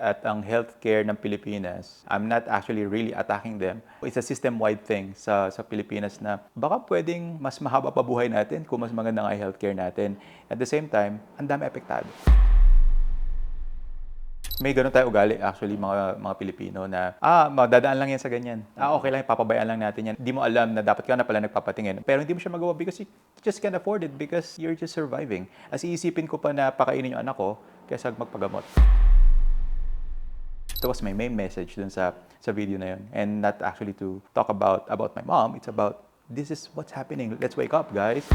at ang healthcare ng Pilipinas, I'm not actually really attacking them. It's a system-wide thing sa Pilipinas na baka pwedeng mas mahaba pa buhay natin kung mas maganda nga yung healthcare natin. At the same time, ang dami apektado. May ganun tayo ugali actually mga Pilipino na magdadaan lang yan sa ganyan. Okay lang, papabayaan lang natin yan. Hindi mo alam na dapat ka na pala nagpapatingin. Pero hindi mo siya magawa because you just can't afford it because you're just surviving. As iisipin ko pa na pakainin yung anak ko kaysa magpagamot. That was my main message dun sa video na yun. And not actually to talk about my mom. It's about, this is what's happening. Let's wake up, guys.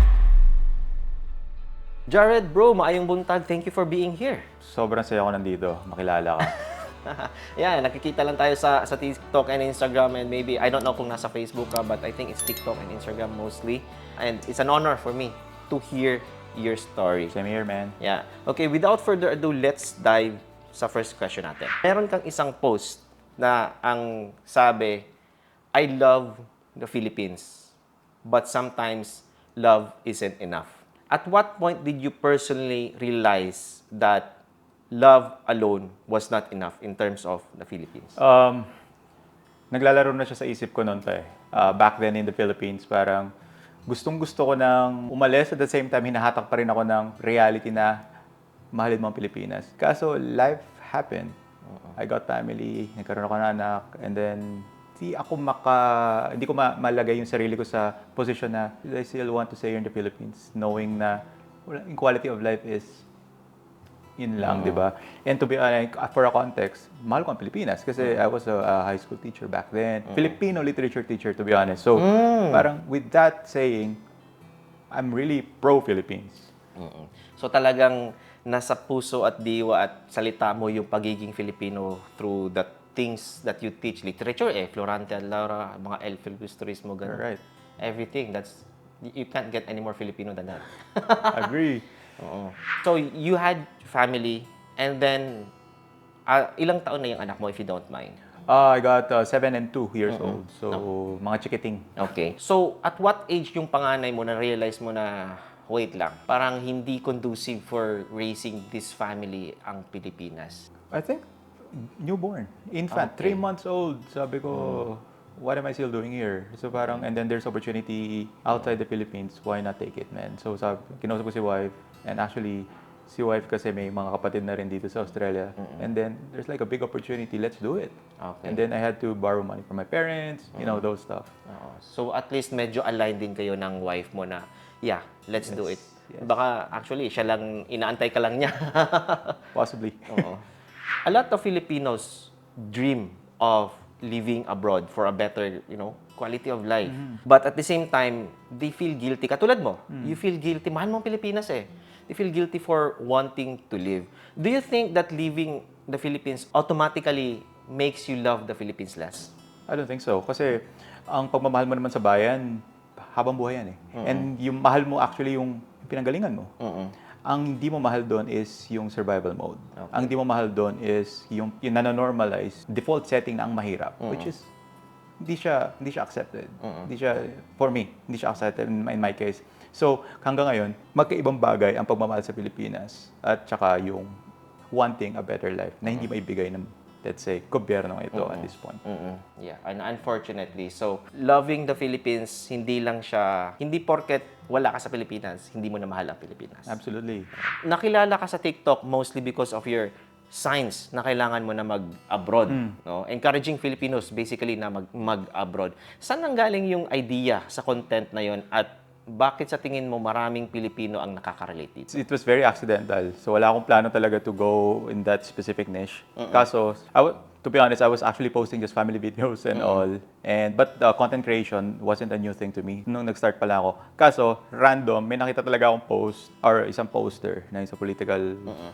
Jared, bro, maayong buntag. Thank you for being here. Sobrang saya ko nandito. Makilala ka. Yeah, nakikita lang tayo sa TikTok and Instagram and maybe, I don't know kung nasa Facebook ka, but I think it's TikTok and Instagram mostly. And it's an honor for me to hear your story. Same here, man. Yeah. Okay, without further ado, let's dive sa first question natin. Meron kang isang post na ang sabi, I love the Philippines, but sometimes love isn't enough. At what point did you personally realize that love alone was not enough in terms of the Philippines? Naglalaro na siya sa isip ko noon pa eh. Back then in the Philippines, parang gustong-gusto ko nang umalis. At the same time, hinahatak pa rin ako ng reality na mahalin mo ang Pilipinas. Kaso, life happened. I got family, nagkaroon ako ng anak, and then hindi ko malagay yung sarili ko sa position na I still want to stay here in the Philippines, knowing na yung quality of life is yun lang, di ba? And to be honest, for a context, mahal ko ang Pilipinas kasi I was a high school teacher back then. Filipino literature teacher, to be honest. So, parang with that saying, I'm really pro-Philippines. So talagang nasa puso at diwa at salita mo yung pagiging Filipino through the things that you teach. Literature, Florante and Laura, mga El Filibusterismo, ganun. Right. Everything. You can't get any more Filipino than that. Agree. So, you had family, and then, ilang taon na yung anak mo, if you don't mind? I got 7 and 2 years old. So, mga chikiting. Okay. So, at what age yung panganay mo na-realize mo na, wait lang, parang hindi conducive for raising this family ang Pilipinas? I think, newborn. Infant. Okay. 3 months old. Sabi ko, what am I still doing here? So parang, and then there's opportunity outside the Philippines. Why not take it, man? So kinausap ko si wife. And actually, si wife kasi may mga kapatid na rin dito sa Australia. And then, there's like a big opportunity. Let's do it. Okay. And then I had to borrow money from my parents. You know, those stuff. So, at least medyo aligned din kayo ng wife mo na, yeah, let's do it. Yes. Baka, actually, siya lang, inaantay ka lang niya. Possibly. Oo. A lot of Filipinos dream of living abroad for a better, quality of life. But at the same time, they feel guilty. Katulad mo, you feel guilty. Mahal mo ang Pilipinas eh. They feel guilty for wanting to live. Do you think that leaving the Philippines automatically makes you love the Philippines less? I don't think so. Kasi ang pagmamahal mo naman sa bayan, habang buhay yan eh. And yung mahal mo actually yung pinanggalingan mo. Ang di mo mahal doon is yung survival mode. Okay. Ang di mo mahal doon is yung nanonormalize default setting na ang mahirap, which is hindi siya accepted. Hindi siya, for me, hindi siya accepted in my case. So, hanggang ngayon, magkaibang bagay ang pagmamahal sa Pilipinas at saka yung wanting a better life na hindi maibigay ng, let's say, gobyerno ito at this point. Yeah, and unfortunately, so loving the Philippines, hindi porket wala ka sa Pilipinas, hindi mo na mahal ang Pilipinas. Absolutely. Nakilala ka sa TikTok mostly because of your signs na kailangan mo na mag-abroad. No? Encouraging Filipinos basically na mag-abroad. Saan nanggaling yung idea sa content na yon at bakit sa tingin mo maraming Pilipino ang nakaka-relate dito? It was very accidental. So wala akong plano talaga to go in that specific niche. Kaso, to be honest, I was actually posting just family videos and all. But content creation wasn't a new thing to me. Nung nag-start pala ako. Kaso, random, may nakita talaga akong post or isang poster na isang political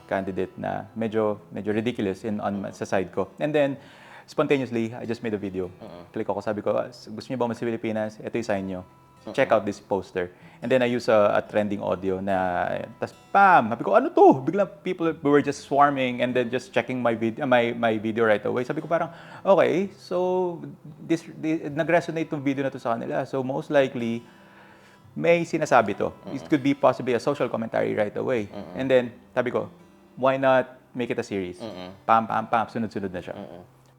candidate na medyo ridiculous sa side ko. And then, spontaneously, I just made a video. Click ako, sabi ko, gusto niyo ba mas sa Pilipinas? Ito yung sign nyo. Check out this poster. And then I use a trending audio na, tas bam! Sabi ko, ano to? Biglang people were just swarming and then just checking my video right away. Sabi ko parang, okay, so nag-resonate tong video na to sa kanila. So most likely, may sinasabi to. It could be possibly a social commentary right away. And then, sabi ko, why not make it a series. Pam, pam, pam, sunod-sunod na siya.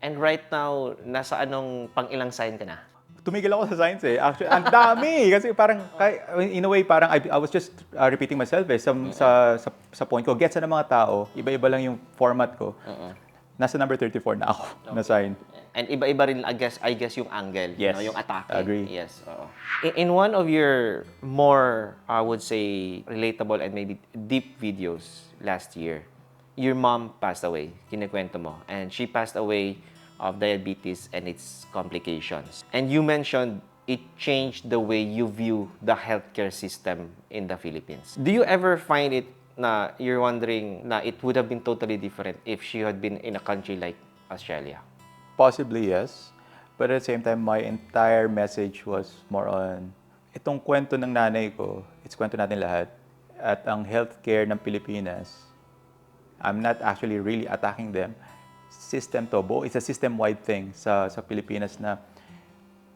And right now, nasa anong pang-ilang sign ka na? Tumigil ako sa science eh. Actually, ang dami! Kasi parang, in a way, parang I was just repeating myself eh. Sa point ko, gets na ng mga tao, iba-iba lang yung format ko. Nasa number 34 na ako na sign. And iba-iba rin, I guess yung angle, Yes. yung atake. Agree. Yes, oo. In one of your more, I would say, relatable and maybe deep videos last year, your mom passed away, kinikwento mo. And she passed away of diabetes and its complications. And you mentioned it changed the way you view the healthcare system in the Philippines. Do you ever find it na you're wondering na it would have been totally different if she had been in a country like Australia? Possibly, yes. But at the same time, my entire message was more on, itong kwento ng nanay ko, it's kwento natin lahat. At ang healthcare ng Pilipinas, I'm not actually really attacking them. System to, it's a system-wide thing sa Pilipinas na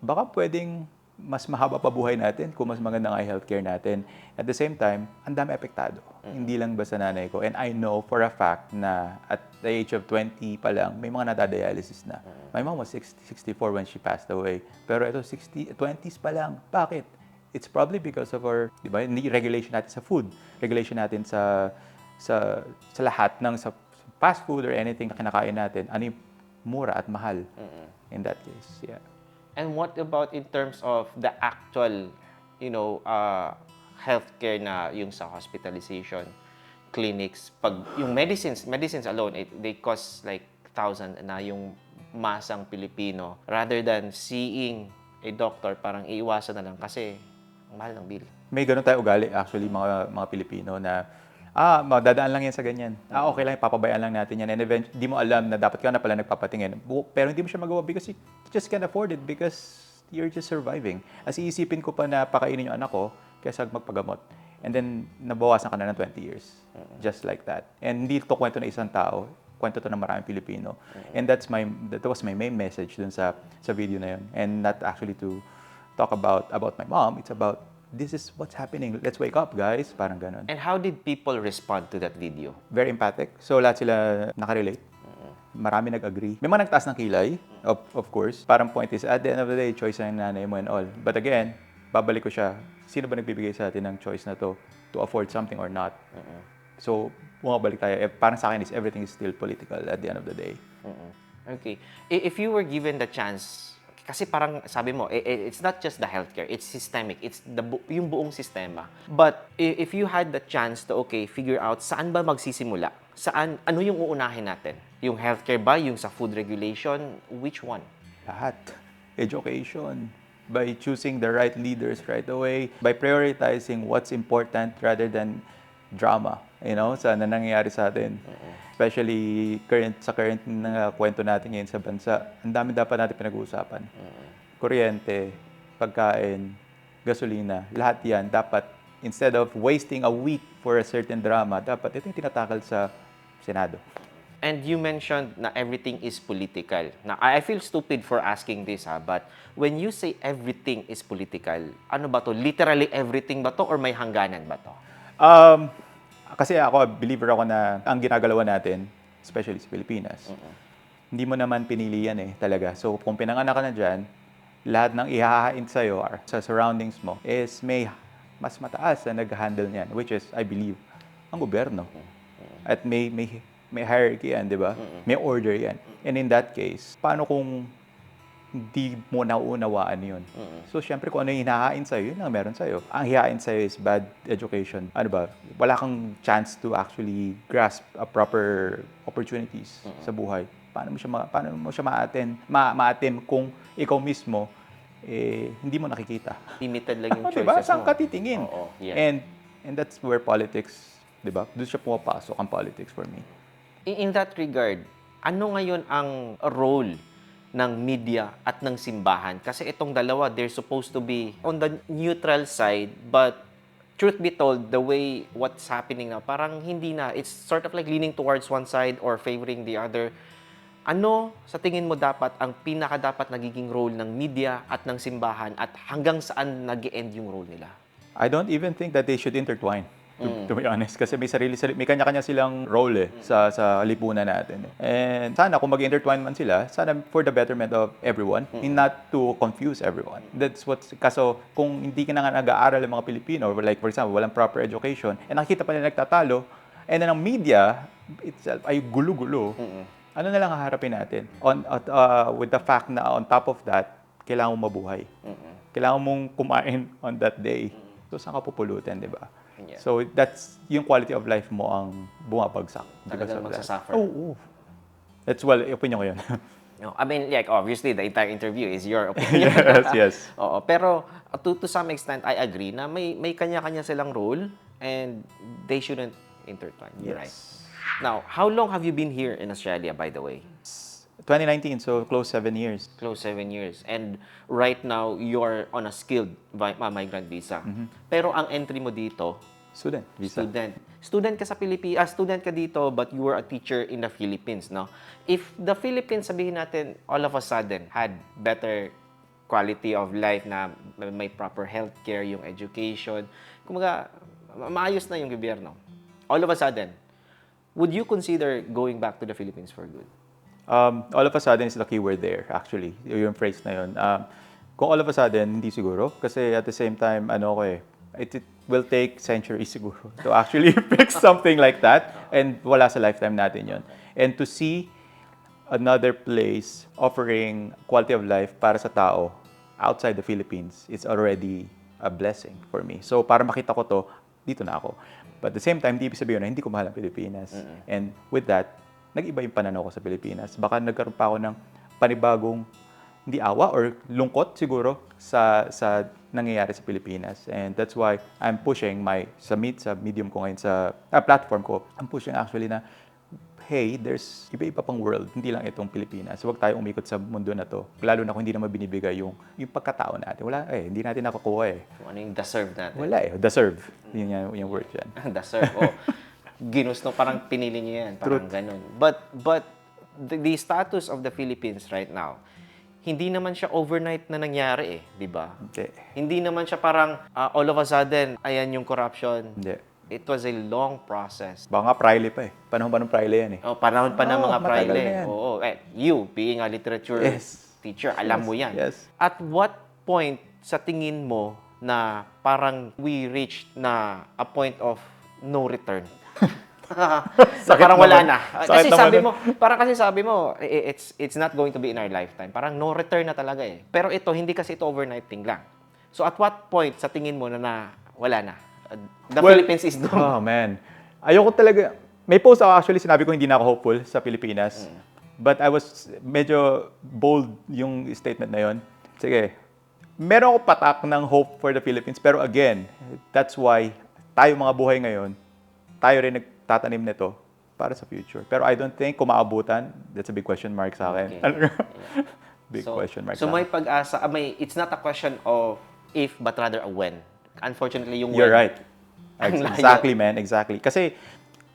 baka pwedeng mas mahaba pa buhay natin kung mas maganda nga yung healthcare natin. At the same time, ang dami apektado. Hindi lang basta nanay ko. And I know for a fact na at the age of 20 pa lang, may mga nadadialysis na. My mom was 64 when she passed away. Pero ito, 20s pa lang. Bakit? It's probably because of our, di ba, regulation natin sa food. Regulation natin sa lahat ng sa fast food or anything na kinakain natin, ano yung mura at mahal in that case. Yeah. And what about in terms of the actual, healthcare na yung sa hospitalization, clinics, pag yung medicines alone, they cost like 1,000 na yung masang Pilipino. Rather than seeing a doctor, parang iiwasan na lang kasi ang mahal ng bill. May ganun tayo ugali actually mga Pilipino na madadaan lang yan sa ganyan. Okay lang, papabayaan lang natin yan. And eventually, di mo alam na dapat ka na pala nagpapatingin. Pero hindi mo siya magawa because you just can't afford it because you're just surviving. As iisipin ko pa na pakainin yung anak ko kaysa magpagamot. And then, nabawasan ka na ng 20 years. Just like that. And hindi ito kwento na isang tao. Kwento to ng maraming Pilipino. And that was my main message dun sa video na yun. And not actually to talk about my mom. It's about this is what's happening. Let's wake up, guys. Parang ganun. And how did people respond to that video? Very empathic. So, lahat sila nakarelate. Marami nag-agree. May mga nagtaas ng kilay, of course. Parang point is, at the end of the day, choice ng nanay mo and all. But again, babalik ko siya. Sino ba nagbibigay sa atin ng choice na to afford something or not? So, bumabalik tayo. Parang sa akin is everything is still political at the end of the day. Okay. If you were given the chance, kasi parang sabi mo, it's not just the healthcare, it's systemic, it's yung buong sistema. But if you had the chance to, figure out saan ba magsisimula? Ano yung uunahin natin? Yung healthcare ba? Yung sa food regulation? Which one? Lahat. Education. By choosing the right leaders right away. By prioritizing what's important rather than drama. Sa nangyayari sa atin. Especially sa current na kwento natin ngayon sa bansa, ang dami dapat natin pinag-uusapan. Kuryente, pagkain, gasolina, lahat yan dapat, instead of wasting a week for a certain drama, dapat ito yung tinatakal sa Senado. And you mentioned na everything is political. Now, I feel stupid for asking this, but when you say everything is political, ano ba to? Literally everything ba to or may hangganan ba to? Kasi ako, believer ako na ang ginagalawan natin, especially sa Pilipinas, hindi mo naman pinili yan talaga. So, kung pinanganak ka na dyan, lahat ng ihahain sa'yo or sa surroundings mo is may mas mataas na nag-handle niyan, which is, I believe, ang gobyerno. At may hierarchy yan, di ba? May order yan. And in that case, paano kung hindi mo nauunawaan yun? So, syempre, kung ano yung hinahain sa'yo, yun ang meron sa'yo. Ang hihain sa'yo is bad education. Ano ba? Wala kang chance to actually grasp a proper opportunities sa buhay. Paano mo siya ma-attempt kung ikaw mismo hindi mo nakikita? Limited lang yung choices diba? mo. Saan ka titingin? Oo, yeah. And that's where politics, diba? Doon siya pumapasok ang politics for me. In that regard, ano ngayon ang role ng media at ng simbahan? Kasi itong dalawa, they're supposed to be on the neutral side, but truth be told, the way what's happening now, parang hindi na. It's sort of like leaning towards one side or favoring the other. Ano sa tingin mo dapat ang pinaka-dapat nagiging role ng media at ng simbahan at hanggang saan nag-e-end yung role nila? I don't even think that they should intertwine. to be honest. Kasi may kanya-kanya silang role sa lipunan natin. And sana kung mag-intertwine man sila, sana for the betterment of everyone, and not to confuse everyone. Kaso kung hindi ka na nga nag-aaral ng mga Pilipino, like for example, walang proper education, and nakita pa nila nagtatalo, and then ang media itself ay gulo-gulo, ano na lang haharapin natin? With the fact na on top of that, kailangan mong mabuhay. Kailangan mong kumain on that day. So, saan ka pupulutin, di ba? Yeah. So, that's yung quality of life mo ang bumabagsak. Talagang magsasuffer. Oo. That's opinion ko yun. No, I mean, like, obviously, the entire interview is your opinion. yes. Oo, pero to some extent, I agree na may kanya-kanya silang role and they shouldn't intertwine. You're right. Now, how long have you been here in Australia, by the way? 2019, so close 7 years. Close 7 years. And right now, you're on a skilled migrant visa. Pero ang entry mo dito, Student visa. Student ka sa Pilipinas, student ka dito, but you were a teacher in the Philippines, no? If the Philippines, sabihin natin, all of a sudden, had better quality of life na may proper healthcare, yung education, kumaga, maayos na yung gobyerno. All of a sudden, would you consider going back to the Philippines for good? All of a sudden is the keyword there, actually. Yung phrase na yun. Kung all of a sudden, hindi siguro. Kasi at the same time, it will take centuries siguro to actually fix something like that. And wala sa lifetime natin yun. And to see another place offering quality of life para sa tao outside the Philippines, it's already a blessing for me. So para makita ko to, dito na ako. But at the same time, hindi ibig sabihin na hindi ko mahal ang Pilipinas. And with that, nag-iba yung pananaw ko sa Pilipinas. Baka nagkaroon pa ako ng panibagong, hindi awa or lungkot siguro sa nangyayari sa Pilipinas. And that's why I'm pushing sa medium ko ngayon, sa platform ko, I'm pushing actually na, hey, there's iba-iba pang world, hindi lang itong Pilipinas. Huwag tayo umikot sa mundo na to. Lalo na kung hindi naman binibigay yung pagkatao natin. Wala hindi natin nakukuha Kung ano yung deserve natin. Wala deserve. Yun yung word yan. Deserve, ginusto, parang pinili niya yan, parang ganun. But the status of the Philippines right now, hindi naman siya overnight na nangyari di ba? Hindi naman siya parang all of a sudden, ayan yung corruption. Hindi. It was a long process. Baka nga Prile pa Panahon pa ng Prile yan Panahon pa ng mga matagal Prile. na yan. Oo. You, being a literature teacher, alam mo yan. Yes. At what point sa tingin mo na parang we reached na a point of no return? Parang wala na. Kasi sabi mo, it's not going to be in our lifetime. Parang no return na talaga Pero hindi kasi ito overnight thing lang. So at what point sa tingin mo na wala na? The Philippines is doomed. Oh man. Ayoko talaga. May post ako actually, sinabi ko hindi na ako hopeful sa Pilipinas. But I was medyo bold yung statement na yon. Sige. Meron ako patak ng hope for the Philippines. Pero again, that's why tayo mga buhay ngayon, tayo rin nagtatanim nito para sa future. Pero I don't think kung maabutan, that's a big question mark sa akin. Okay. Big question mark so sa may pag-asa, it's not a question of if, but rather a when. Unfortunately, yung You're when. right. Exactly, man. Exactly. Kasi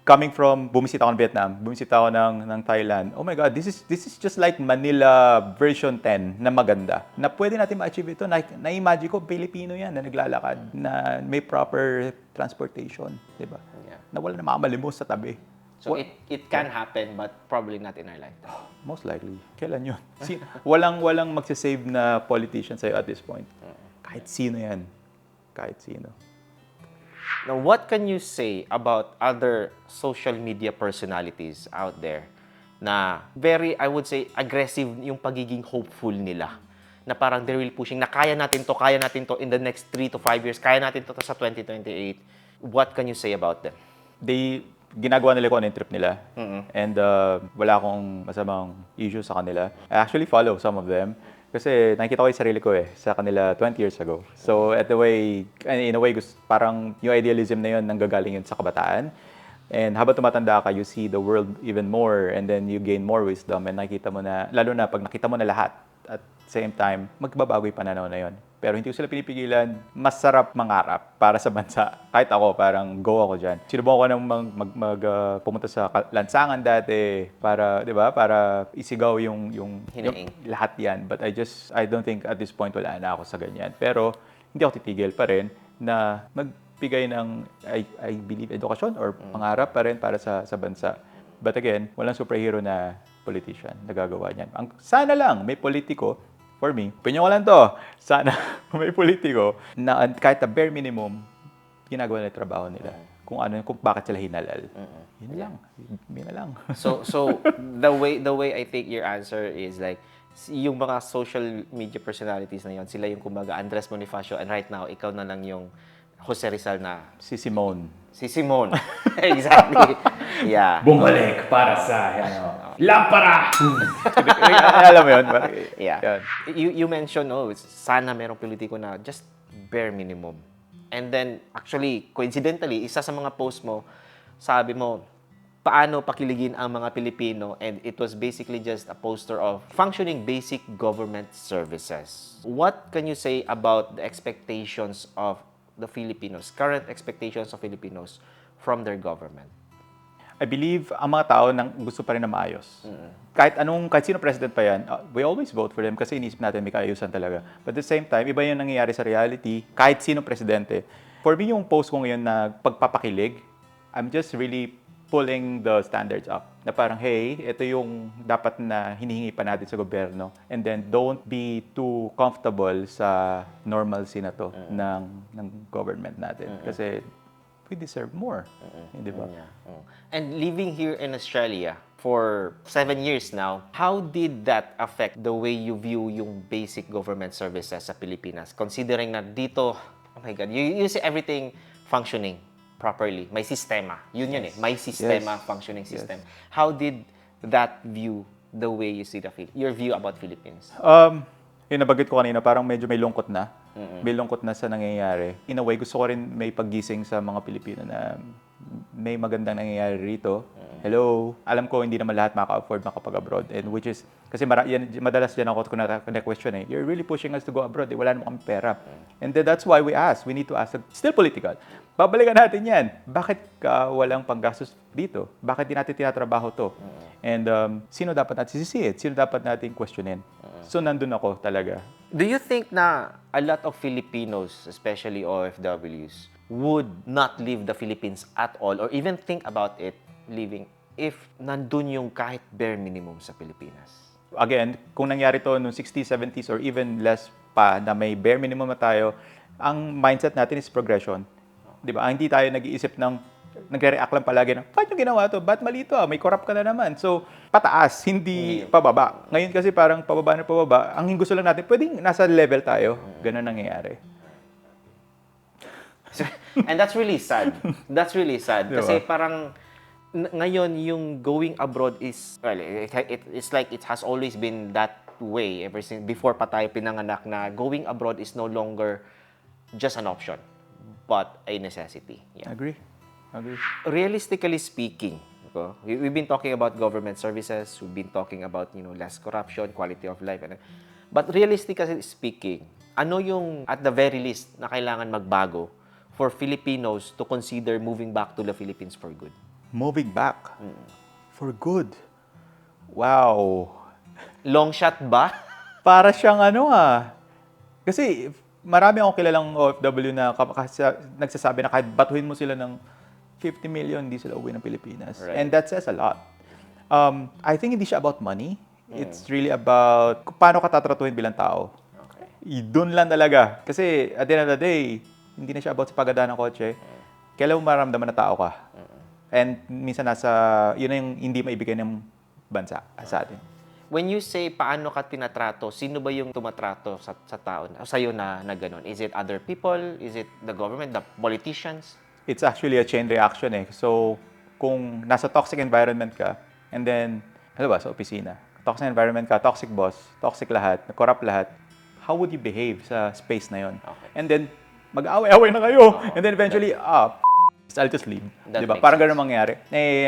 coming from, bumisita ako ng Vietnam, bumisita ako ng Thailand. Oh my God, this is just like Manila version 10 na maganda. Na pwede natin ma-achieve ito. Na-imagine ko, Pilipino yan na naglalakad, na may proper transportation. Diba? Yeah. Na wala na mamalimos sa tabi. So it can happen, but probably not in our lifetime. Most likely. Kailan yun? Walang magsisave na politician sa'yo at this point. Kahit sino yan. Kahit sino. Now, what can you say about other social media personalities out there na very, I would say, aggressive yung pagiging hopeful nila? Na parang they're really pushing na kaya natin to in the next 3 to 5 years, kaya natin to sa 2028. What can you say about them? Ginagawa nila kung ano yung trip nila. And wala akong masamang issue sa kanila. I actually follow some of them. Kasi nakikita ko yung sarili ko sa kanila 20 years ago. So in a way, parang yung idealism na yun nanggagaling yun sa kabataan. And habang tumatanda ka, you see the world even more and then you gain more wisdom and nakita mo na, lalo na pag nakita mo na lahat at same time, magbabago yung pananaw na yun. Pero hindi ko sila pinipigilan, masarap mangarap para sa bansa. Kahit ako, parang go ako dyan. Sinubukan ko nang pumunta sa lansangan dati para, di ba, para isigaw yung lahat yan. But I don't think at this point wala na ako sa ganyan. Pero hindi ako titigil pa rin na magbigay ng, I believe, edukasyon or pangarap pa rin para sa bansa. But again, walang superhero na politician na gagawa niyan. Sana lang may politiko, for me, opinion ko lang to, sana may politiko na kahit the bare minimum, ginagawa nila yung trabaho nila. Kung bakit sila hinalal. Yun lang. Yun na lang. So the way I think your answer is like yung mga social media personalities na yon, sila yung kumbaga Andres Bonifacio, and right now ikaw na lang yung Jose Rizal na Si Simone. si Simone. Exactly. Yeah. Bumalik para sa, lampara! Alam mo yun? Yeah. Yan. You mentioned, sana merong politiko na just bare minimum. And then, actually, coincidentally, isa sa mga post mo, sabi mo, paano pakiligin ang mga Pilipino, and it was basically just a poster of functioning basic government services. What can you say about the expectations of the Filipinos, current expectations of Filipinos from their government? I believe ang mga tao gusto pa rin na maayos. Kahit sino president pa yan, we always vote for them kasi inisip natin may kaayusan talaga. But at the same time, iba yung nangyayari sa reality, kahit sino presidente. For me, yung post ko ngayon na pagpapakilig, I'm just really pulling the standards up. Na parang, hey, ito yung dapat na hinihingi pa natin sa gobyerno. And then, don't be too comfortable sa normalcy na to ng government natin. Kasi we deserve more. Di ba? And living here in Australia for 7 years now, how did that affect the way you view yung basic government services sa Pilipinas? Considering na dito, oh my God, you see everything functioning properly. May sistema. Yun eh. May sistema, functioning system. How did that view the way you see your view about Philippines? Yung nabanggit ko kanina, parang medyo may lungkot na. May lungkot na sa nangyayari. In a way, gusto ko rin may paggising sa mga Pilipino na may magandang nangyayari rito. Hello. Alam ko, hindi naman lahat maka-afford makapag-abroad. And which is, kasi madalas dyan ako na-question eh, you're really pushing us to go abroad. Wala naman kami pera. And then that's why we need to ask, still political. Babalikan natin yan. Bakit walang panggastos dito? Bakit di natin tinatrabaho to? And sino dapat natin sisisit? Sino dapat natin questionin? So, nandun ako talaga. Do you think na a lot of Filipinos, especially OFWs, would not leave the Philippines at all or even think about it leaving if nandun yung kahit bare minimum sa Pilipinas? Again, kung nangyari to noong 60s, 70s, or even less pa na may bare minimum na tayo, ang mindset natin is progression. Di ba? Hindi tayo nag-iisip nagre-react lang palagi na, bakit yung ginawa to? Ba't mali to? May corrupt ka na naman. So, pataas, hindi pababa. Ngayon kasi parang pababa na pababa. Ang gusto lang natin, pwedeng nasa level tayo. Ganun nangyayari. And that's really sad. That's really sad. Diba? Kasi parang ngayon yung going abroad is, well, it's like it has always been that way ever since before pa tayo pinanganak na going abroad is no longer just an option but a necessity. Yeah. Agree. Realistically speaking, we've been talking about government services, we've been talking about less corruption, quality of life, but realistically speaking, ano yung at the very least na kailangan magbago for Filipinos to consider moving back to the Philippines for good? Moving back for good. Wow. Long shot ba? Para siyang kasi marami akong kilalang OFW na nagsasabi na kahit batuhin mo sila ng 50 million, hindi sila uwi ng Pilipinas. Right. And that says a lot. I think hindi siya about money. It's really about paano ka tatratuhin bilang tao. Okay. Doon lang talaga. Kasi at the end of the day, hindi na siya about sa paganda ng kotse. Kailan mo maramdaman na tao ka. And minsan yun na yung hindi maibigay ng bansa sa atin. When you say paano ka tinatrato, sino ba yung tumatrato sa tao, sa'yo na gano'n? Is it other people? Is it the government, the politicians? It's actually a chain reaction eh. So, kung nasa toxic environment ka, and then, sa opisina, toxic environment ka, toxic boss, toxic lahat, corrupt lahat, how would you behave sa space na yon? Okay. And then, mag-away-away na kayo. And then eventually, I'll just leave. Diba? Parang ganun mangyari.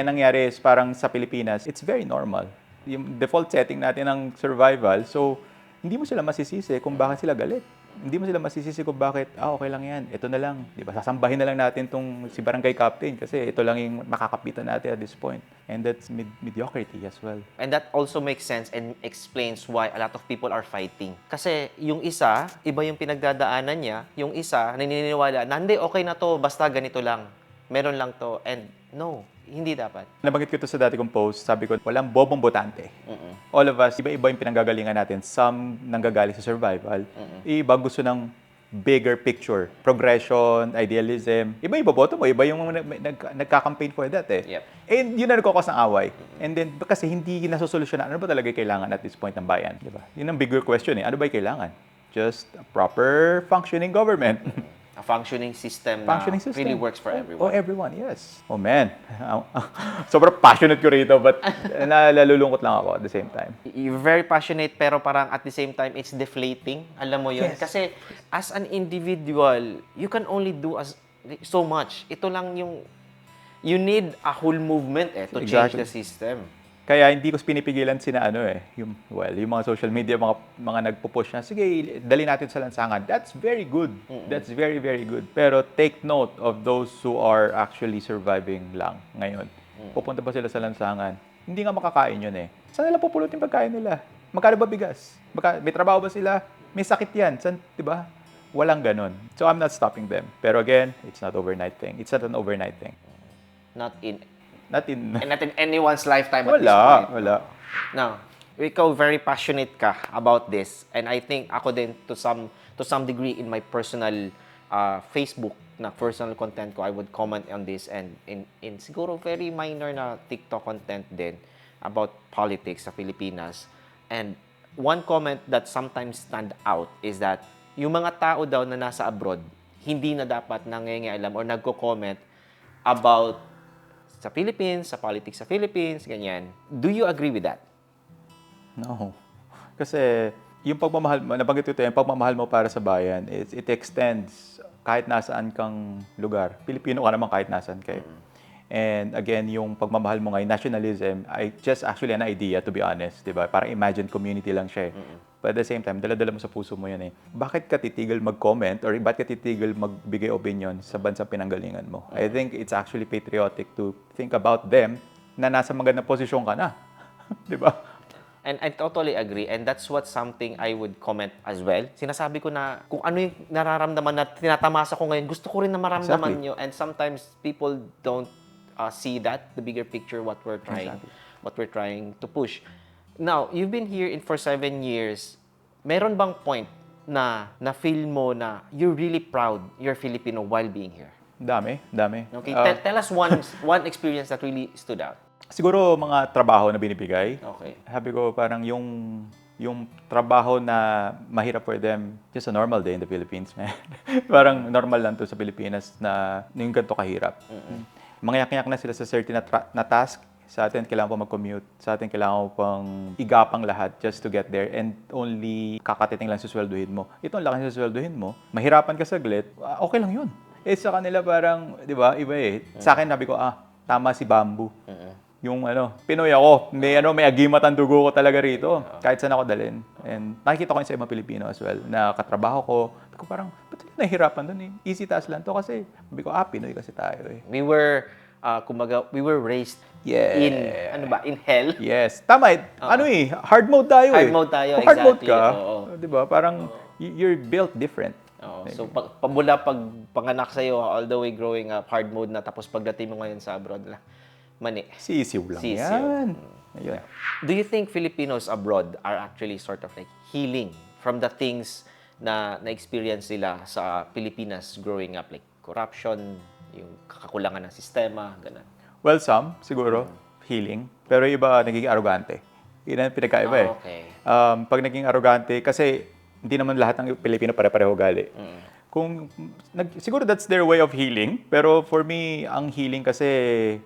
Nangyari is parang sa Pilipinas, it's very normal. Yung default setting natin ng survival, so hindi mo sila masisisi kung bakit sila galit. hindi mo sila masisisi kung bakit, okay lang yan, ito na lang. Di ba? Sasambahin na lang natin tong si barangay captain kasi ito lang yung makakapitan natin at this point. And that's mediocrity as well. And that also makes sense and explains why a lot of people are fighting. Kasi yung isa, iba yung pinagdadaanan niya. Yung isa, naniniwala, hindi, okay na to, basta ganito lang. Meron lang to. And no, hindi dapat. Nabanggit ko ito sa dati kong post, sabi ko, walang bobong botante. All of us, iba-iba yung pinanggagalingan natin. Some nanggagaling sa survival. Iba gusto ng bigger picture. Progression, idealism. Iba yung boboto mo. Iba yung nagka-campaign for that eh. Yep. And yun na nagkakos ng away. And then, kasi hindi nasosolusyonan, ano ba talaga yung kailangan at this point ng bayan? Di ba? Yun ang bigger question eh. Ano ba yung kailangan? Just a proper functioning government. A functioning system Functioning na system. really works for everyone. Oh, everyone, yes. Oh, man. Sobrang passionate ko rito, but nalulungkot lang ako at the same time. You're very passionate pero parang at the same time it's deflating. Alam mo yun? Yes. Kasi as an individual, you can only do so much. Ito lang yung you need a whole movement to change Exactly. the system. Kaya hindi ko pinipigilan sina yung mga social media, mga nagpo-push na, sige, dali natin sa lansangan. That's very good. That's very, very good. Pero take note of those who are actually surviving lang ngayon. Pupunta ba sila sa lansangan? Hindi nga makakain yun eh. Saan nila pupulutin pagkain nila? Magkano ba bigas? May trabaho ba sila? May sakit yan. Saan, di ba? Walang ganun. So I'm not stopping them. Pero again, it's not overnight thing. It's not an overnight thing. Not in anyone's lifetime at this point. Wala. Now, ikaw very passionate ka about this, and I think ako din to some degree in my personal Facebook na personal content ko, I would comment on this, and in siguro very minor na TikTok content din about politics sa Pilipinas. And one comment that sometimes stand out is that yung mga tao daw na nasa abroad hindi na dapat nangingialam or nagko-comment about sa Philippines, sa politics sa Philippines, ganyan. Do you agree with that? No. Kasi yung pagmamahal, nabanggit ko ito, yung pagmamahal mo para sa bayan, it extends kahit nasaan kang lugar. Pilipino ka naman kahit nasaan kayo. And again, yung pagmamahal mo ngayon, nationalism, just actually an idea, to be honest. Diba? Parang imagined community lang siya eh. But at the same time, dala-dala mo sa puso mo yun eh. Bakit ka titigil mag-comment or bakit ka titigil magbigay opinion sa bansang pinanggalingan mo? I think it's actually patriotic to think about them na nasa magandang posisyon ka na. Diba? And I totally agree. And that's what something I would comment as well. Sinasabi ko na kung ano yung nararamdaman na tinatamasa ko ngayon, gusto ko rin na maramdaman nyo. And sometimes people don't see that, the bigger picture, what we're trying to push. Now, you've been here for 7 years. Meron bang point na feel mo na you're really proud you're Filipino while being here? Dami. Okay, tell us one experience that really stood out. Siguro mga trabaho na binibigay. Okay. Sabi ko parang yung trabaho na mahirap for them, just a normal day in the Philippines, man. Parang normal lang to sa Pilipinas na yung ganito kahirap. Mangyak-yak na sila sa certain na task. Sa atin, kailangan pa mag-commute. Sa atin, kailangan pang igapang lahat just to get there. And only kakatiting lang suswelduhin mo. Ito ang laki suswelduhin mo. Mahirapan ka saglit, okay lang yun. Eh sa kanila parang, di ba, iba eh. Sa akin, sabi ko, tama si Bamboo. Yung Pinoy ako. May agimat ang dugo ko talaga rito. Kahit saan ako dalhin. And nakikita ko yun sa ibang Pilipino as well. Na katrabaho ko. Sabi ko parang, ba't nahihirapan dun eh? Easy task lang to kasi, sabi ko, Pinoy kasi tayo eh. We were raised in hell. Yes. Tama eh. Hard mode tayo eh. Hard mode tayo, Kung hard mode exactly. ka, Oo. di ba, parang you're built different. So, pamula pag panganak sa'yo, all the way growing up, hard mode na, tapos pagdating mo ngayon sa abroad, mani. Sisiw lang Sisiw. yan. Ayun. Do you think Filipinos abroad are actually sort of like healing from the things na na-experience nila sa Pilipinas growing up? Like corruption, yung kakakulangan ng sistema, ganun. Well, some, siguro, healing. Pero iba, nagiging arrogante. Yun ang pinagkaiba eh. Okay. Pag naging arrogante, kasi hindi naman lahat ng Pilipino pare-pareho gali. Siguro that's their way of healing. Pero for me, ang healing kasi,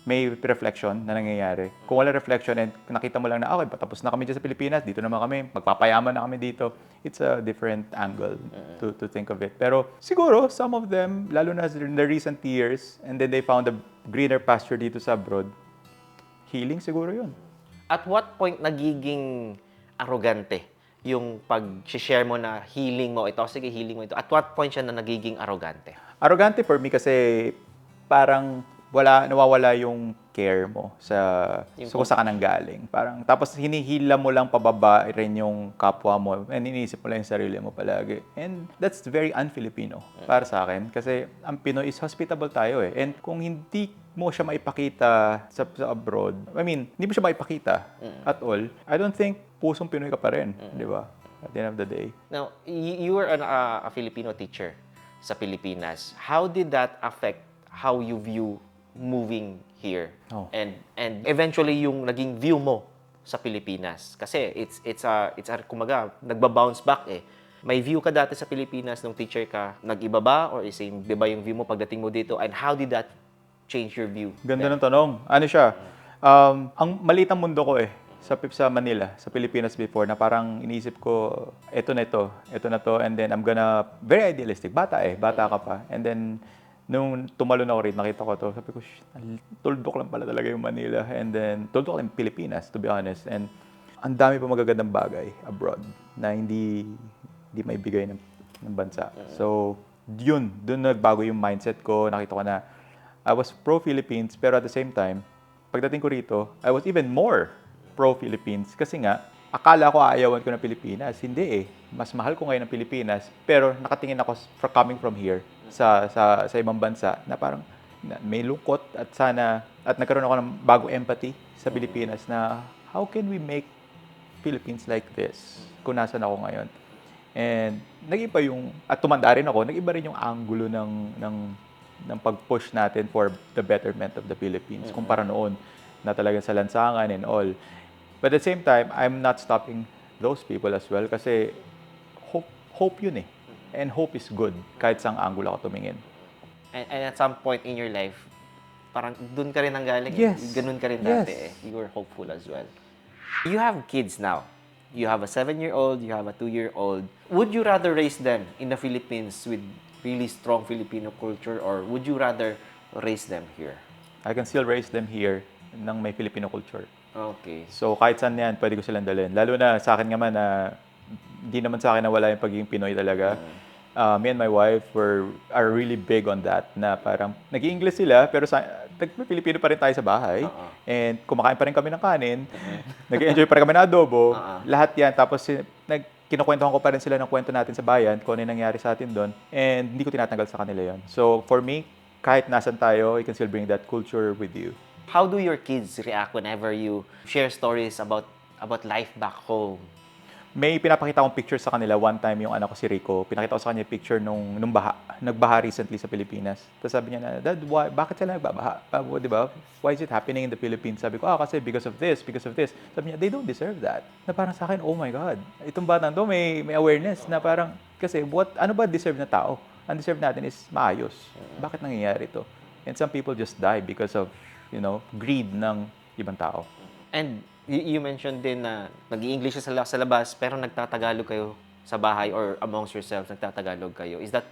may reflection na nangyayari. Kung wala reflection and nakita mo lang na, okay, patapos na kami dyan sa Pilipinas, dito naman kami, magpapayaman na kami dito. It's a different angle to think of it. Pero siguro, some of them, lalo na in the recent years, and then they found a greener pasture dito sa abroad, healing siguro yun. At what point nagiging arrogante yung pag-share mo na healing mo ito, sige, healing mo ito. At what point siya na nagiging arrogante? Arrogante for me kasi parang nawawala yung care mo sa kung saan ka nang galing. Parang, tapos hinihila mo lang pababa rin yung kapwa mo and iniisip mo lang yung sarili mo palagi. And that's very un-Filipino para sa akin kasi ang Pinoy is hospitable tayo eh. And kung hindi mo siya maipakita sa abroad, I mean, hindi mo siya maipakita at all, I don't think pusong Pinoy ka pa rin, di ba? At the end of the day. Now, you were a Filipino teacher sa Pilipinas. How did that affect how you view moving here? Oh. And eventually yung naging view mo sa Pilipinas? Kasi it's a kumaga, nagba-bounce back eh. May view ka dati sa Pilipinas nung teacher ka, nag-iba ba? Or same, di ba yung view mo pagdating mo dito? And how did that change your view? Ganda ng tanong. Ano siya? Ang maliit ang mundo ko eh. Sa Manila, sa Pilipinas before, na parang iniisip ko, ito na to, and then I'm gonna, very idealistic, bata ka pa. And then, nung tumalon ako rin, nakita ko to, sabi ko, tuldok lang pala talaga yung Manila. And then, tuldok lang yung Pilipinas, to be honest. And ang dami pa magagandang bagay abroad na hindi maibigay ng bansa. So, doon nagbago yung mindset ko. Nakita ko na I was pro-Philippines, pero at the same time, pagdating ko rito, I was even more pro-Philippines. Kasi nga, akala ko aayawan ko ng Pilipinas. Hindi eh. Mas mahal ko ngayon ng Pilipinas. Pero nakatingin ako coming from here sa ibang bansa na parang may lungkot at nagkaroon ako ng bagong empathy sa Pilipinas na how can we make Philippines like this kung nasan ako ngayon. And nag-iba at tumanda rin ako, nag-iba rin yung angulo ng pag-push natin for the betterment of the Philippines kumpara noon na talagang sa lansangan and all. But at the same time, I'm not stopping those people as well kasi hope yun eh. And hope is good kahit saang angulo ako tumingin. And at some point in your life, parang dun ka rin nanggaling. Yes. Ganun ka rin dati eh. You were hopeful as well. You have kids now. You have a 7-year-old, you have a 2-year-old. Would you rather raise them in the Philippines with really strong Filipino culture or would you rather raise them here? I can still raise them here ng may Filipino culture. Okay. So kahit saan yan, pwede ko silang dalhin. Lalo na sa akin naman na hindi naman sa akin nawala yung pagiging Pinoy talaga. Me and my wife are really big on that na parang nag-i-English sila pero Pilipino pa rin tayo sa bahay. And kumakain pa rin kami ng kanin. Nag-enjoy pa rin kami ng adobo. Lahat yan. Tapos kinukwentuhan ko pa rin sila ng kwento natin sa bayan kung ano yung nangyari sa atin doon. And hindi ko tinatanggal sa kanila yon. So for me, kahit nasan tayo, you can still bring that culture with you. How do your kids react whenever you share stories about life back home? May pinapakita akong picture sa kanila. One time yung anak ko si Rico, pinakita ko sa kanya picture nung baha. Nagbaha recently sa Pilipinas. Tapos sabi niya na, Dad, bakit sila nagbabaha? Di ba? Why is it happening in the Philippines? Sabi ko, kasi because of this. Sabi niya, they don't deserve that. Na parang sa akin, oh my God. Itong batang to may awareness na parang, kasi ano ba deserve na tao? Ang deserve natin is maayos. Bakit nangyayari ito? And some people just die because of, greed ng ibang tao. And you mentioned din na nag-i-English sa labas pero nagtatagalog kayo sa bahay or amongst yourselves, nagtatagalog kayo. Is that,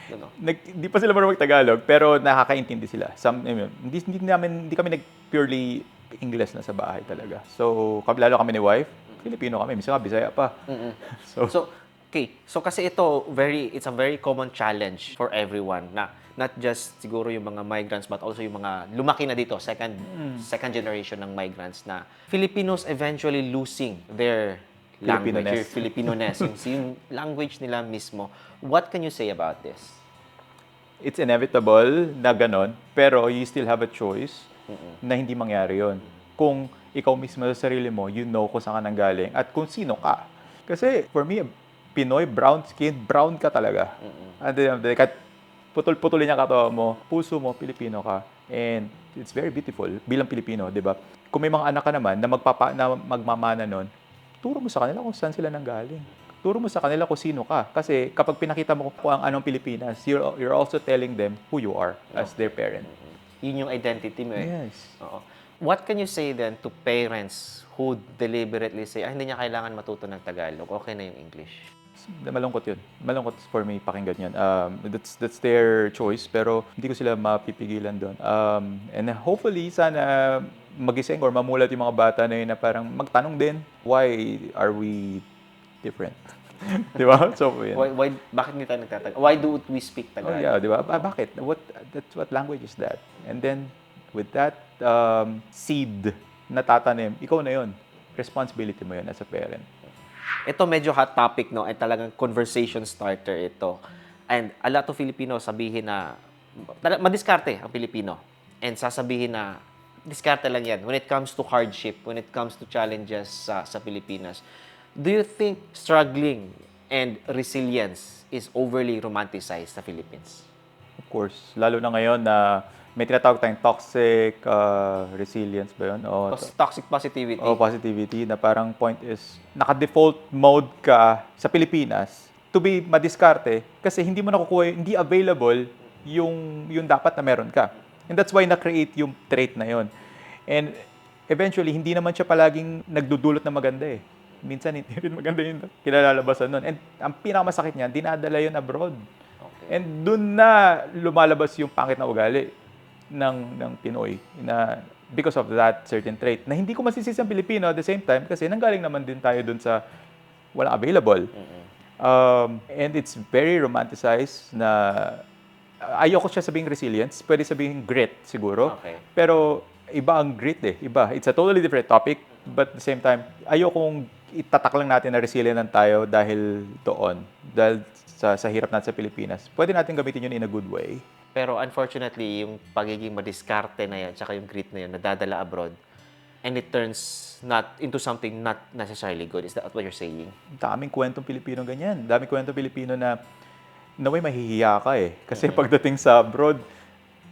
Hindi pa sila marunong mag-Tagalog pero nakakaintindi sila. Hindi kami purely English na sa bahay talaga. So, lalo kami ni wife, Filipino kami, minsan Bisaya pa. So, kasi it's a very common challenge for everyone na not just siguro yung mga migrants but also yung mga lumaki na dito, second generation ng migrants na Filipinos eventually losing their language, their Filipino-ness, yung language nila mismo. What can you say about this? It's inevitable na ganon, pero you still have a choice na hindi mangyari yon. Kung ikaw mismo sa sarili mo, you know kung saan ka nanggaling at kung sino ka. Kasi for me, Pinoy, brown skin, brown ka talaga. Kahit putol-putulin niya katawan mo, puso mo, Pilipino ka. And it's very beautiful bilang Pilipino, di ba? Kung may mga anak ka naman na magmamana nun, turo mo sa kanila kung saan sila nanggaling. Turo mo sa kanila kung sino ka. Kasi kapag pinakita mo kung anong Pilipinas, you're also telling them who you are as their parent. Yun yung identity mo eh. Yes. Oo. What can you say then to parents who deliberately say, hindi niya kailangan matuto ng Tagalog, okay na yung English? Malungkot yun. Malungkot for me pakinggan yun. That's their choice, pero hindi ko sila mapipigilan doon. And hopefully, sana magising or mamulat yung mga bata na yun na parang magtanong din, why are we different. Di ba? So, yun. Bakit hindi tayo nagtatagalog? Why do we speak Oh, Tagalog? yeah, di ba? Bakit? What language is that? And then, with that seed na tatanim, ikaw na yun. Responsibility mo yun as a parent. Ito medyo hot topic, no? Ay talagang conversation starter ito. And a lot of Filipinos sabihin na, madiskarte ang Pilipino. And sasabihin na, diskarte lang yan. When it comes to hardship, when it comes to challenges sa Pilipinas, do you think struggling and resilience is overly romanticized sa Philippines? Of course, lalo na ngayon na may tinatawag tayong toxic resilience ba yun? O Toxic positivity. positivity na parang point is naka-default mode ka sa Pilipinas to be madiskarte kasi hindi mo nakukuha, hindi available yung dapat na meron ka. And that's why na-create yung trait na yon. And eventually, hindi naman siya palaging nagdudulot na maganda eh. Minsan hindi rin maganda yung kinalalabasan nun. And ang pinakamasakit niya, dinadala yun abroad. Okay. And dun na lumalabas yung pangit na ugali ng Pinoy na because of that certain trait na hindi ko masisisi ang Pilipino at the same time kasi nanggaling naman din tayo dun sa walang available. And it's very romanticized na ayoko siya sabing resilience, pwede sabing grit siguro. Okay. Pero iba ang grit eh, iba. It's a totally different topic but at the same time, ayokong itatak lang natin na resilient tayo dahil doon, dahil sa hirap natin sa Pilipinas. Pwede natin gamitin yun in a good way. Pero unfortunately, yung pagiging madiskarte na yan, tsaka yung grit na yan, nadadala abroad, and it turns not into something not necessarily good. Is that what you're saying? Daming kwentong Pilipino ganyan. Daming kwentong Pilipino na way mahihiya ka eh. Kasi pagdating sa abroad,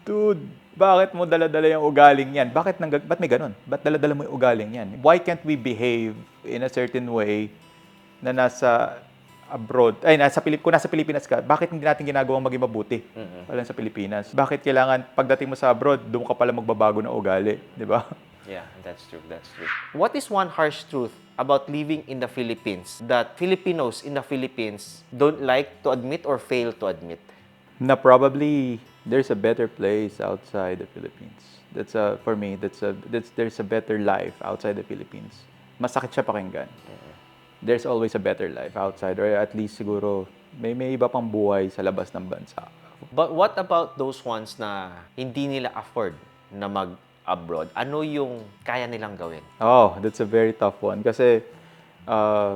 dude, bakit mo dala-dala yung ugaling yan? Ba't may ganun? Ba't dala-dala mo yung ugaling yan? Why can't we behave in a certain way na nasa abroad, kung nasa Pilipinas ka, bakit hindi natin ginagawang maging mabuti pala sa Pilipinas? Bakit kailangan pagdating mo sa abroad, doon ka pala magbabago ng ugali, di ba? Yeah, that's true. That's true. What is one harsh truth about living in the Philippines that Filipinos in the Philippines don't like to admit or fail to admit? Na probably there's a better place outside the Philippines. For me, there's a better life outside the Philippines. Masakit siya pakinggan. There's always a better life outside or at least siguro may iba pang buhay sa labas ng bansa. But what about those ones na hindi nila afford na mag-abroad? Ano yung kaya nilang gawin? Oh, that's a very tough one kasi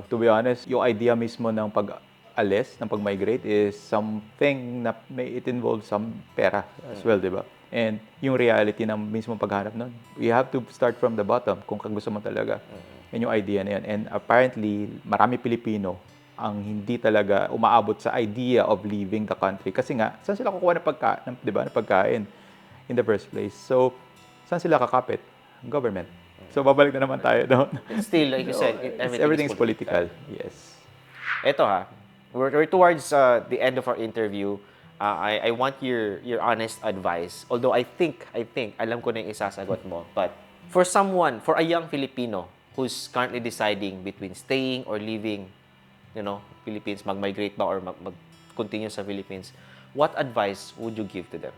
to be honest, yung idea mismo ng pag-alis, ng pag-migrate is something na it involves some pera as well, di ba? And yung reality ng mismo paghanap nun, you have to start from the bottom kung gusto mo talaga. Yan yung idea na yan. And apparently, marami Pilipino ang hindi talaga umaabot sa idea of leaving the country. Kasi nga, saan sila kukuha ng pagkain in the first place? So, saan sila kakapit? Government. So, babalik na naman tayo doon. Still, like you said, Everything's political. Yes. Ito we're towards the end of our interview. I want your honest advice. Although I think, alam ko na yung isasagot mo. But for a young Filipino who's currently deciding between staying or leaving, Philippines, mag-migrate ba or mag-continue sa Philippines, what advice would you give to them?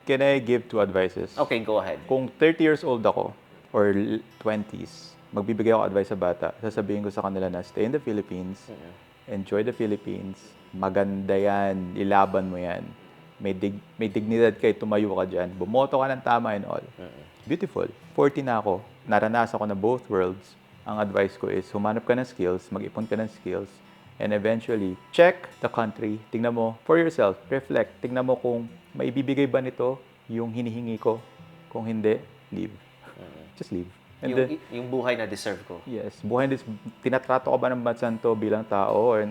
Can I give two advices? Okay, go ahead. Kung 30 years old ako, or 20s, magbibigay ako advice sa bata, sasabihin ko sa kanila na stay in the Philippines, enjoy the Philippines, maganda yan, ilaban mo yan. May dignidad kayo, tumayo ka dyan, bumoto ka ng tama and all. Beautiful. 40 na ako, naranasan ko na both worlds. Ang advice ko is humanap ka ng skills, mag-ipon ka ng skills, and eventually, check the country. Tingnan mo for yourself, reflect. Tingnan mo kung maibibigay ba nito yung hinihingi ko. Kung hindi, leave. Just leave. And then, Yung buhay na deserve ko. yes, tinatrato ka ba ng bansan to bilang tao? Or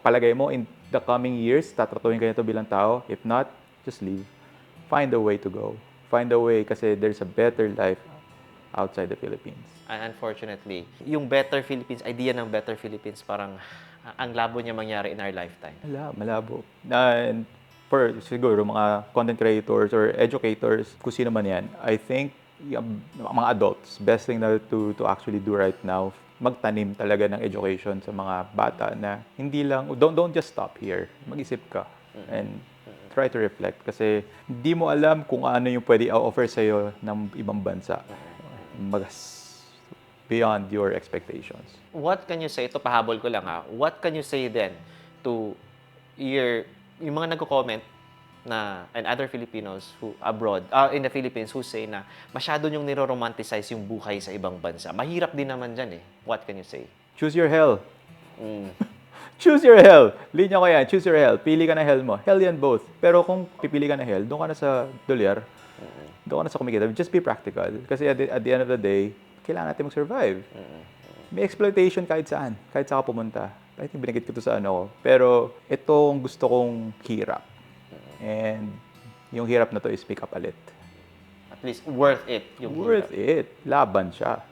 palagay mo, in the coming years, tatratuhin ka nito bilang tao? If not, just leave. Find a way to go. Find a way kasi there's a better life outside the Philippines. And unfortunately, yung Better Philippines, idea ng Better Philippines, parang ang labo niya mangyari in our lifetime. Malabo. And for siguro mga content creators or educators, kung sino man yan, I think yung mga adults, best thing na to actually do right now, magtanim talaga ng education sa mga bata na hindi lang, don't just stop here. Mag-isip ka and try to reflect kasi hindi mo alam kung ano yung pwede i-offer sa'yo ng ibang bansa. beyond your expectations. What can you say, ito pahabol ko lang what can you say then to yung mga nagko-comment na, and other Filipinos who abroad, in the Philippines, who say na masyado nyong niro-romanticize yung buhay sa ibang bansa. Mahirap din naman dyan eh. What can you say? Choose your hell. Choose your hell. Linya ko yan. Choose your hell. Pili ka na hell mo. Hell yan both. Pero kung pipili ka na hell, doon ka na sa dolyar. Doon ka na sa kumikita. Just be practical. Kasi at the end of the day, kailangan natin mag-survive. May exploitation kahit saan. Kahit saan ka pumunta. I think binigit ko to sa ano ko. Pero ito ang gusto kong hirap. And yung hirap na to is pick up a lit. At least worth it. Yung Worth it. Laban siya.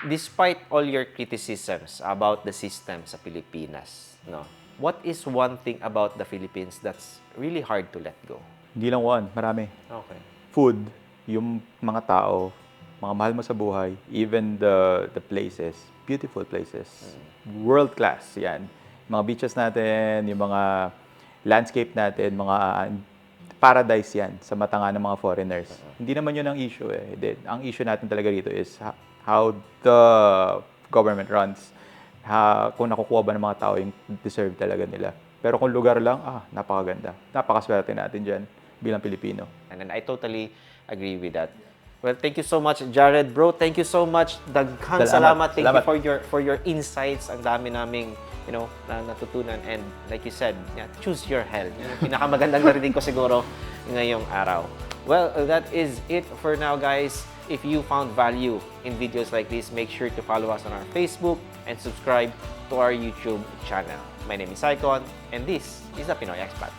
Despite all your criticisms about the system sa Pilipinas, no, what is one thing about the Philippines that's really hard to let go? Hindi lang one. Marami. Okay. Food. Yung mga tao. Mga mahal mo sa buhay. Even the places. Beautiful places. World class. Yan. Mga beaches natin. Yung mga landscape natin. Mga paradise yan sa mata nga ng mga foreigners. Hindi naman yun ang issue eh. Ang issue natin talaga rito is how the government runs. Kung nakukuha ba ng mga tao yung deserve talaga nila. Pero kung lugar lang, napakaganda. Napakaswerte natin dyan bilang Pilipino. And then I totally agree with that. Well, thank you so much, Jared, bro. Thank you so much. Daghang salamat. Thank you for your insights. Ang dami naming, na natutunan. And like you said, choose your hell. Yung pinakamagandang narinig ko siguro ngayong araw. Well, that is it for now, guys. If you found value in videos like this, make sure to follow us on our Facebook and subscribe to our YouTube channel. My name is Icon, and this is the Pinoy Expat.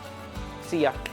See ya!